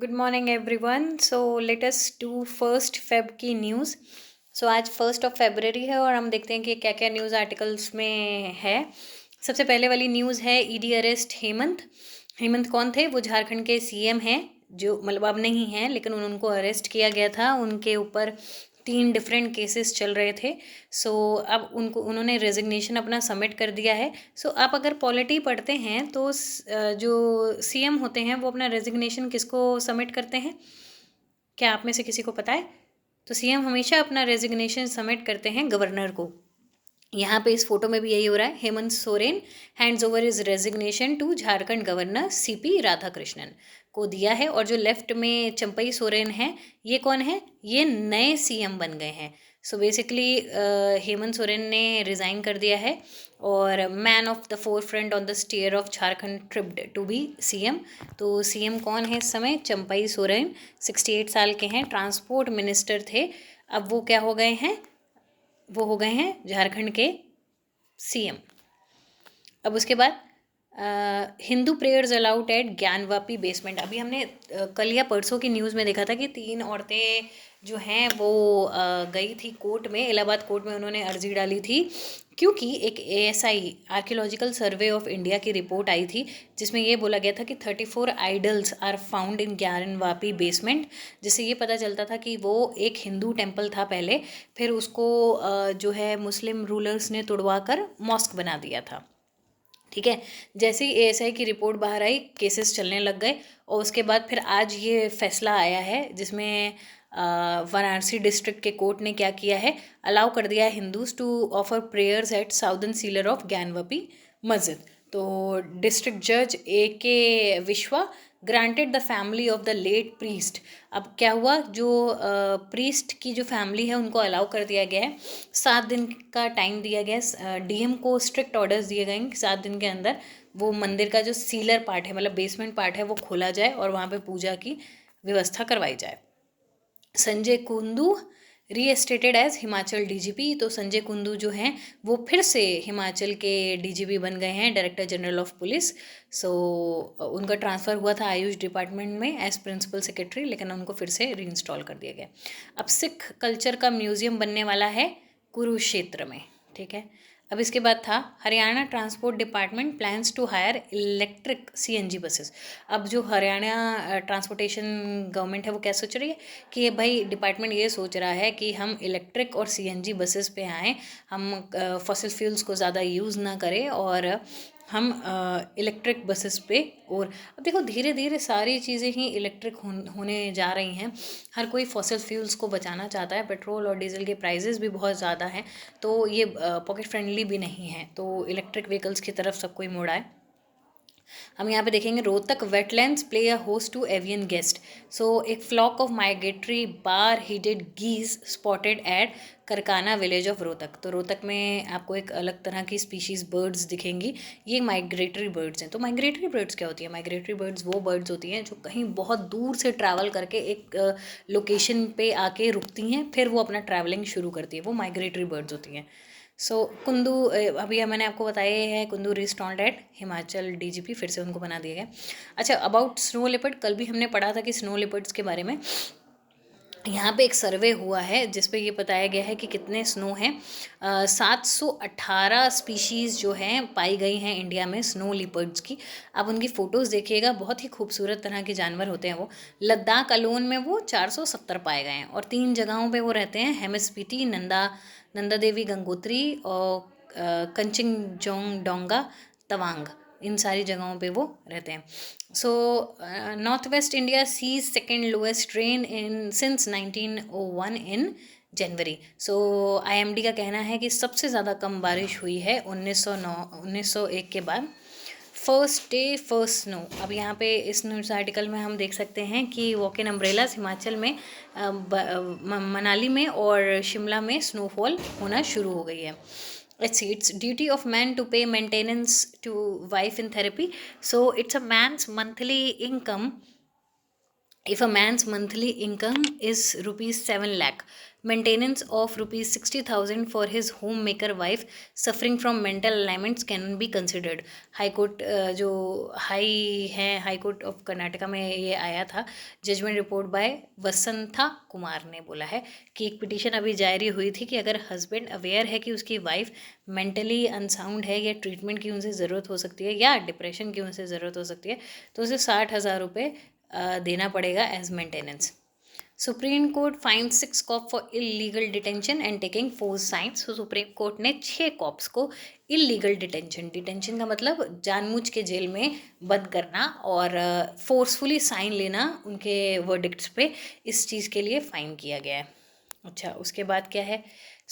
Good morning everyone. So let us do first Feb की news. सो आज 1 फरवरी है और हम देखते हैं कि क्या क्या न्यूज़ आर्टिकल्स में है। सबसे पहले वाली न्यूज़ है ईडी अरेस्ट हेमंत। हेमंत कौन थे? वो झारखंड के सीएम हैं, जो मतलब अब नहीं हैं, लेकिन उनको अरेस्ट किया गया था। उनके ऊपर 3 डिफरेंट केसेस चल रहे थे। सो अब उन्होंने रेजिग्नेशन अपना सबमिट कर दिया है। सो आप अगर पॉलिटी पढ़ते हैं तो जो सीएम होते हैं वो अपना रेजिग्नेशन किसको सबमिट करते हैं? क्या आप में से किसी को पता है? तो सीएम हमेशा अपना रेजिग्नेशन सबमिट करते हैं गवर्नर को। यहाँ पे इस फोटो में भी यही हो रहा है। Hemant Soren hands over his resignation to Jharkhand governor CP Radhakrishnan को दिया है। और जो लेफ्ट में चंपई सोरेन है, ये कौन है? ये नए सीएम बन गए हैं। सो बेसिकली हेमंत सोरेन ने रिज़ाइन कर दिया है और man of the forefront on the steer of Jharkhand tipped to be CM. तो सीएम कौन है इस समय? चंपई सोरेन, 68 साल के हैं, ट्रांसपोर्ट मिनिस्टर थे। अब वो क्या हो गए हैं? वो हो गए हैं झारखंड के सीएम। अब उसके बाद Hindu prayers allowed at Gyanvapi basement. अभी हमने कल या परसों की न्यूज़ में देखा था कि 3 औरतें जो हैं वो गई थी कोर्ट में, इलाहाबाद कोर्ट में। उन्होंने अर्जी डाली थी क्योंकि एक ASI archaeological survey of India की रिपोर्ट आई थी जिसमें ये बोला गया था कि 34 idols are found in Gyanvapi basement. जिससे ये पता चलता था कि वो एक हिंदू टेम्पल था पहले, फिर उसको जो है मुस्लिम रूलर्स ने तुड़वा कर मॉस्क बना दिया था। ठीक है। जैसे ही एएसआई की रिपोर्ट बाहर आई, केसेस चलने लग गए और उसके बाद फिर आज ये फैसला आया है जिसमें वाराणसी डिस्ट्रिक्ट के कोर्ट ने क्या किया है, अलाउ कर दिया है Hindus to offer prayers at southern cellar of Gyanvapi Masjid. तो डिस्ट्रिक्ट जज A K Vishwa granted the family of the late priest. अब क्या हुआ, जो प्रीस्ट की जो फैमिली है उनको अलाउ कर दिया गया है। 7 दिन का टाइम दिया गया है। डीएम को स्ट्रिक्ट ऑर्डर्स दिए गए हैं कि 7 दिन के अंदर वो मंदिर का जो सीलर पार्ट है, मतलब बेसमेंट पार्ट है, वो खोला जाए और वहाँ पे पूजा की व्यवस्था करवाई जाए। Sanjay Kundu reinstated as Himachal DGP. तो संजय कुंडू जो हैं वो फिर से हिमाचल के डीजीपी बन गए हैं, डायरेक्टर जनरल ऑफ पुलिस। सो उनका ट्रांसफ़र हुआ था आयुष डिपार्टमेंट में एज प्रिंसिपल सेक्रेटरी, लेकिन उनको फिर से रीइंस्टॉल कर दिया गया। अब सिख कल्चर का म्यूज़ियम बनने वाला है कुरुक्षेत्र में। ठीक है। अब इसके बाद था Haryana transport department plans to hire electric CNG buses. अब जो हरियाणा ट्रांसपोर्टेशन गवर्नमेंट है वो क्या सोच रही है कि भाई डिपार्टमेंट ये सोच रहा है कि हम इलेक्ट्रिक और सीएनजी बसेस पे आएँ, हम फॉसिल फ्यूल्स को ज़्यादा यूज़ ना करें और हम इलेक्ट्रिक बसेस पे। और अब देखो धीरे धीरे सारी चीज़ें ही इलेक्ट्रिक होने जा रही हैं। हर कोई फॉसिल फ्यूल्स को बचाना चाहता है। पेट्रोल और डीजल के प्राइजेस भी बहुत ज़्यादा हैं, तो ये पॉकेट फ्रेंडली भी नहीं है, तो इलेक्ट्रिक व्हीकल्स की तरफ सब कोई मुड़ा है। हम यहाँ पे देखेंगे Rohtak wetlands play a host to avian guest. So एक flock of migratory bar headed geese spotted at Karkana village of Rohtak. तो रोहतक में आपको एक अलग तरह की स्पीशीज़ बर्ड्स दिखेंगी। ये माइग्रेटरी बर्ड्स हैं। तो माइग्रेटरी बर्ड्स क्या होती है? माइग्रेटरी बर्ड्स वो बर्ड्स होती हैं जो कहीं बहुत दूर से ट्रैवल करके एक लोकेशन पे आके रुकती हैं, फिर वो अपना ट्रैवलिंग शुरू करती है, वो माइग्रेटरी बर्ड्स होती हैं। सो कुंदू अभी मैंने आपको बताया है, कुंदू रिस्टॉन्ड एट हिमाचल डीजीपी, फिर से उनको बना दिया गया। अच्छा, अबाउट स्नो लेपर्ड, कल भी हमने पढ़ा था कि स्नो लेपर्ड्स के बारे में यहाँ पे एक सर्वे हुआ है जिस पे ये बताया गया है कि कितने स्नो हैं। 718 स्पीशीज़ जो हैं पाई गई हैं इंडिया में स्नो लिपर्ड्स की। आप उनकी फ़ोटोज़ देखिएगा, बहुत ही खूबसूरत तरह के जानवर होते हैं वो। लद्दाख अलोन में वो 470 पाए गए हैं और 3 जगहों पे वो रहते हैं, हेमस्पीति, नंदा देवी गंगोत्री और कंचिंगजोंगडोंगा तवांग। इन सारी जगहों पे वो रहते हैं। So north west India sees second lowest rain in since 1901 in January. So IMD का कहना है कि सबसे ज़्यादा कम बारिश हुई है 1901 के बाद। First day first snow. अब यहाँ पे इस न्यूज़ आर्टिकल में हम देख सकते हैं कि वॉक इन अम्ब्रेलास हिमाचल में मनाली में और शिमला में स्नोफॉल होना शुरू हो गई है। It's duty of man to pay maintenance to wife in therapy. So it's a man's monthly income If a man's monthly income is rupees 7 lakh, maintenance of rupees 60,000 for his homemaker wife suffering from mental ailments can be considered. High court जो high है, high court of Karnataka में ये आया था, judgement report by Vasantha Kumar ने बोला है कि एक पिटीशन अभी जारी हुई थी कि अगर हस्बैंड अवेयर है कि उसकी वाइफ मेंटली अनसाउंड है या ट्रीटमेंट की उनसे ज़रूरत हो सकती है या डिप्रेशन की उनसे ज़रूरत हो सकती है, तो उसे 60,000 रुपये देना पड़ेगा as maintenance. Supreme court fine 6 cop for illegal detention and taking force signs. तो सुप्रीम कोर्ट ने 6 कॉप्स को इलीगल डिटेंशन का मतलब जानबूझ के जेल में बंद करना और फोर्सफुली साइन लेना उनके वर्डिक्ट्स पे, इस चीज़ के लिए फ़ाइन किया गया है. अच्छा, उसके बाद क्या है?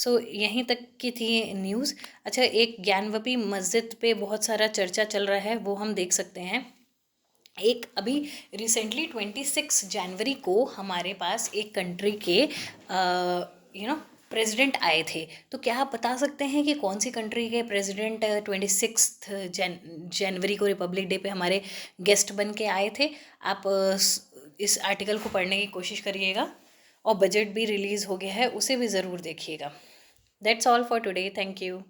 यहीं तक की थी न्यूज़. अच्छा, एक ज्ञानवपी मस्जिद पे बहुत सारा चर्चा चल रहा है, वो हम देख सकते हैं. एक अभी रिसेंटली 26 जनवरी को हमारे पास एक कंट्री के प्रेसिडेंट आए थे. तो क्या आप बता सकते हैं कि कौन सी कंट्री के प्रेसिडेंट 26 जनवरी को रिपब्लिक डे पे हमारे गेस्ट बन के आए थे? आप इस आर्टिकल को पढ़ने की कोशिश करिएगा, और बजट भी रिलीज़ हो गया है, उसे भी ज़रूर देखिएगा. That's all for today. Thank you.